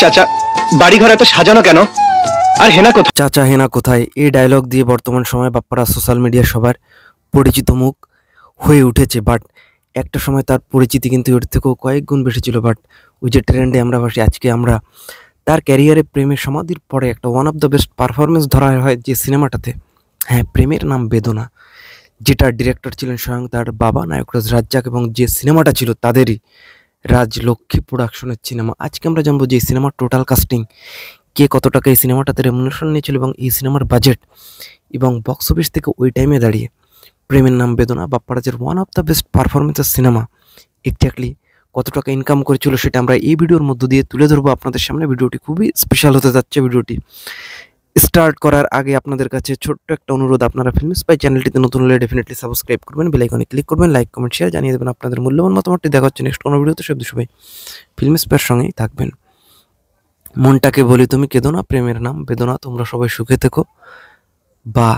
চাচা, বাড়িঘর এত সাজানো কেন? আর হেনা কোথায়? চাচা হেনা কোথায়, এই ডায়লগ দিয়ে বর্তমান সময়ে বাপ্পারা সোশ্যাল মিডিয়া সবার পরিচিত মুখ হয়ে উঠেছে। বাট একটা সময় তার পরিচিতি কিন্তু এর থেকেও কয়েক গুণ বেশি ছিল। বাট ওই যে ট্রেন্ডে আমরা ভাসি, আজকে আমরা তার ক্যারিয়ারে প্রেমের সমাধির পরে একটা one of the best performance ধরা হয় যে সিনেমাটাতে, হ্যাঁ, প্রেমের নাম বেদনা, যেটার ডিরেক্টর ছিলেন স্বয়ং তার বাবা নায়করাজ রাজ্জাক, এবং যে সিনেমাটা ছিল তাদেরই রাজলক্ষ্মী প্রোডাকশনের সিনেমা। আজকে আমরা জানবো যে এই সিনেমার টোটাল কাস্টিং, কে কত টাকা এই সিনেমাটাতে রেমুনেশন নিয়েছিল, এবং এই সিনেমার বাজেট এবং বক্স অফিস থেকে ওই টাইমে দাঁড়িয়ে প্রেমের নাম বেদনা বাপ্পারাজের ওয়ান অফ দ্য বেস্ট পারফরমেন্সের সিনেমা এক্স্যাক্টলি কত টাকা ইনকাম করেছিল সেটা আমরা এই ভিডিওর মধ্য দিয়ে তুলে ধরবো আপনাদের সামনে। ভিডিওটি খুবই স্পেশাল হতে যাচ্ছে। ভিডিওটি স্টার্ট করার আগে আপনাদের কাছে ছোট্ট একটা অনুরোধ, আপনারা ফিল্ম স্পাই চ্যানেলটিতে নতুন হলে ডেফিনেটলি সাবস্ক্রাইব করবেন, বেল আইকনে ক্লিক করবেন, লাইক কমেন্ট শেয়ার জানিয়ে দেবেন আপনাদের মূল্যবান মতামতটি। দেখা হচ্ছে নেক্সট কোনো ভিডিওতে। সবাই ফিল্ম স্পাইয়ের সঙ্গেই থাকবেন। মনটাকে বলি তুমি কেঁদো না, প্রেমের নাম বেদনা, তোমরা সবাই সুখে থেকো। বা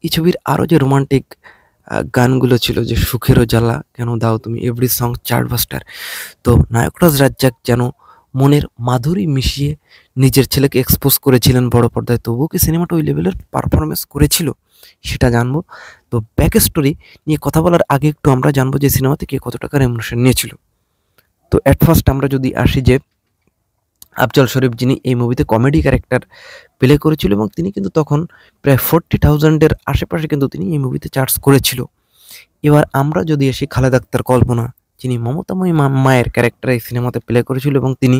এই ছবির আরও যে রোমান্টিক গানগুলো ছিল, যে সুখেরও জ্বালা কেন দাও তুমি, এভরি সং চার্টবাস্টার। তো নায়করাজ রাজ্জাক যেন মনের মাধুরী মিশিয়ে নিজের ছেলেকে এক্সপোজ করেছিলেন বড় পর্দায়, তবুও কি সিনেমাটা ওই লেভেলের পারফরমেন্স করেছিল সেটা জানবো। তো ব্যাক স্টোরি নিয়ে কথা বলার আগে একটু আমরা জানবো যে সিনেমাতে কে কত টাকা রেমুনেশন নিয়েছিল। তো অ্যাট ফার্স্ট আমরা যদি আসি যে আফজল শরীফ, যিনি এই মুভিতে কমেডি ক্যারেক্টার প্লে করেছিল, এবং তিনি কিন্তু তখন প্রায় 40,000-এর আশেপাশে কিন্তু তিনি এই মুভিতে চার্জ করেছিল। এবার আমরা যদি আসি খালেদা আক্তার কল্পনা, যিনি মমতাময়ী মায়ের ক্যারেক্টার এই সিনেমাতে প্লে করেছিল, এবং তিনি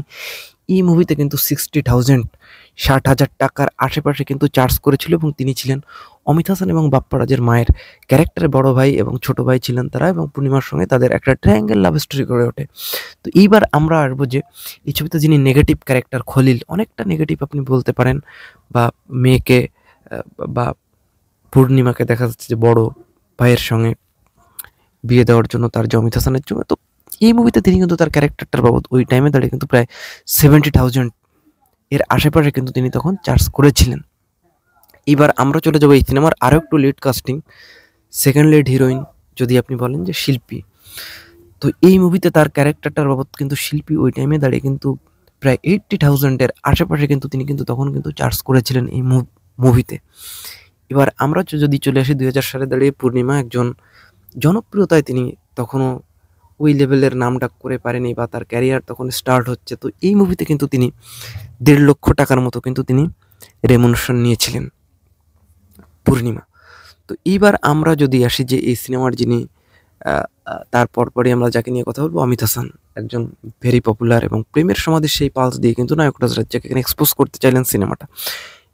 এই মুভিতে কিন্তু 60,000 60,000 টাকার আশেপাশে কিন্তু চার্জ করেছিল, এবং তিনি ছিলেন অমিত হাসান এবং বাপ্পারাজের মায়ের ক্যারেক্টারে বড় ভাই এবং ছোট ভাই ছিলেন তারা, এবং পূর্ণিমার সঙ্গে তাদের একটা ট্রায়াঙ্গেল লাভ স্টোরি গড়ে ওঠে। তো এইবার আমরা আসবো যে এই ছবিতে যিনি নেগেটিভ ক্যারেক্টার খলিল, অনেকটা নেগেটিভ আপনি বলতে পারেন, বা মেয়েকে বা পূর্ণিমাকে দেখা যাচ্ছে যে বড় ভাইয়ের সঙ্গে বিয়ে দেওয়ার জন্য তার যে অমিত হাসানের জন্য। তো এই মুভিতে তিনি কিন্তু তার ক্যারেক্টারটার বাবদ ওই টাইমে দাঁড়িয়ে কিন্তু প্রায় 70,000 এর আশেপাশে কিন্তু তিনি তখন চার্জ করেছিলেন। এবার আমরা চলে যাবো এই সিনেমার আরও একটু lead casting, second lead heroine যদি আপনি বলেন যে শিল্পী। তো এই মুভিতে তার ক্যারেক্টারটার বাবদ কিন্তু শিল্পী ওই টাইমে দাঁড়িয়ে কিন্তু প্রায় 80,000-এর আশেপাশে কিন্তু তিনি কিন্তু তখন কিন্তু চার্জ করেছিলেন এই মুভিতে। এবার আমরা যদি চলে আসি 2000 সালে দাঁড়িয়ে, পূর্ণিমা একজন জনপ্রিয়তায় তিনি তখনও ওই লেভেলের নামটা করে পারেনি, বা তার ক্যারিয়ার তখন স্টার্ট হচ্ছে। তো এই মুভিতে কিন্তু তিনি 1.5 লক্ষ টাকার মতো কিন্তু তিনি রেমুনেশন নিয়েছিলেন পূর্ণিমা। তো এইবার আমরা যদি আসি যে এই সিনেমার যিনি তারপর পরে আমরা যাকে নিয়ে কথা বলবো, অমিত হাসান, একজন ভেরি পপুলার, এবং প্রেমের সমাধির সেই পালস দিয়ে কিন্তু নায়করাজ রাজ্জাককে এখানে এক্সপোজ করতে চাইলেন সিনেমাটা,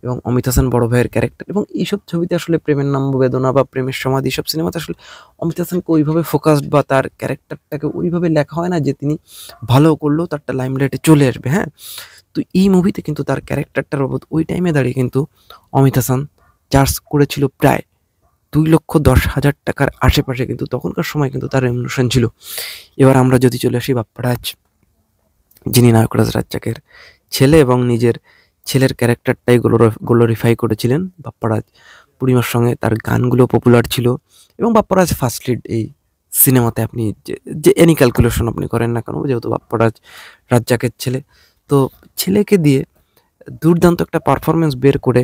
এবং অমিত হাসান বড় ভাইয়ের ক্যারেক্টার। এবং এইসব ছবিতে আসলে প্রেমের নাম বেদনা বা প্রেমের সমাধি, সব সিনেমাতে আসলে অমিত হাসানকে ওইভাবে ফোকাসড বা তার ক্যারেক্টারটাকে ওইভাবে লেখা হয় না যে তিনি ভালো করলেও তারটা লাইমলাইটে চলে আসবে। হ্যাঁ, তো এই মুভিতে কিন্তু তার ক্যারেক্টারটার বাবদ ওই টাইমে দাঁড়িয়ে কিন্তু অমিত হাসান চার্জ করেছিল প্রায় 2,10,000 টাকার আশেপাশে, কিন্তু তখনকার সময় কিন্তু তার রেমুনেশন ছিল। এবার আমরা যদি চলে আসি বাপ্পারাজ, যিনি নায়করাজ রাজ্জাকের ছেলে এবং নিজের ছেলের ক্যারেক্টারটাই গ্লোরিফাই করেছিলেন বাপ্পারাজ। পূর্ণিমার সঙ্গে তার গানগুলো পপুলার ছিল, এবং বাপ্পারাজ ফার্স্ট লিড এই সিনেমাতে। আপনি যে এনি ক্যালকুলেশন আপনি করেন না কেন, যেহেতু বাপ্পারাজ রাজ্জাকের ছেলে, তো ছেলেকে দিয়ে দুর্দান্ত একটা পারফরমেন্স বের করে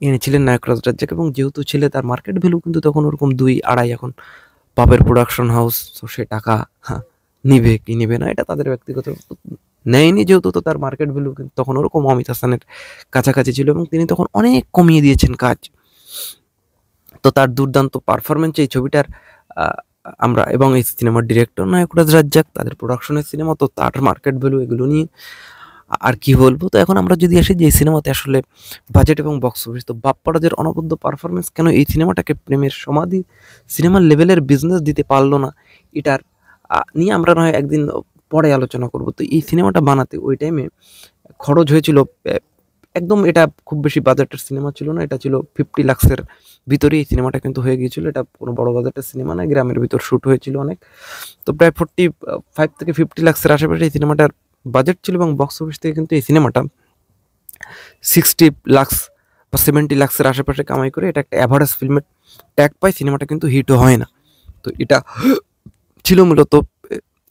এনেছিলেন নায়করাজ রাজ্জাক। এবং যেহেতু ছেলে, তার মার্কেট ভ্যালু কিন্তু তখন ওরকম 2-2.5, এখন বাপের প্রোডাকশন হাউস, তো সে টাকা নিবে কি নিবে না এটা তাদের ব্যক্তিগত, নেয়নি যেহেতু, তো তার মার্কেট ভ্যালু কিন্তু তখন ওরকম অমিত হাসানের কাছাকাছি ছিল, এবং তিনি তখন অনেক কমিয়ে দিয়েছেন কাজ। তো তার দুর্দান্ত পারফরমেন্স এই ছবিটার আমরা, এবং এই সিনেমার ডিরেক্টর নায়করাজ রাজ্জাক, তাদের প্রোডাকশনের সিনেমা, তো তার মার্কেট ভ্যালু, এগুলো নিয়ে আর কি বলবো। তো এখন আমরা যদি আসি যে এই সিনেমাতে আসলে বাজেট এবং বক্স অফিস, তো বাপ্পারাজের অনবদ্য পারফরমেন্স কেন এই সিনেমাটাকে প্রেমের সমাধি সিনেমার লেভেলের বিজনেস দিতে পারলো না, এটার নিয়ে আমরা নয় একদিন পরে আলোচনা করব। তো এই সিনেমাটা বানাতে ওই টাইমে খরচ হয়েছিল একদম, এটা খুব বেশি বাজেটের সিনেমা ছিল না, এটা ছিল 50 লাখের ভিতরে এই সিনেমাটা কিন্তু হয়ে গিয়েছিল। এটা কোনো বড় বাজেটের সিনেমা না, গ্রামের ভিতর শ্যুট হয়েছিল অনেক। তো প্রায় 45 থেকে 50 লাখের আশেপাশে এই সিনেমাটার বাজেট ছিল, এবং বক্স অফিস থেকে কিন্তু এই সিনেমাটা 60 লাখ বা 70 লাখের আশেপাশে কামাই করে এটা একটা অ্যাভারেজ ফিল্মের ট্যাগ পায়। সিনেমাটা কিন্তু হিটও হয় না। তো এটা ছিল মূলত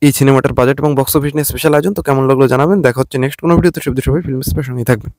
এই সিনেমাটার বাজেট এবং বক্স অফিস নিয়ে স্পেশাল আয়োজন। তো কেমন লাগলো জানাবেন। দেখা হচ্ছে নেক্সট কোনো ভিডিওতে। সবাই ফিল্ম স্পেশাল সঙ্গেই থাকবেন।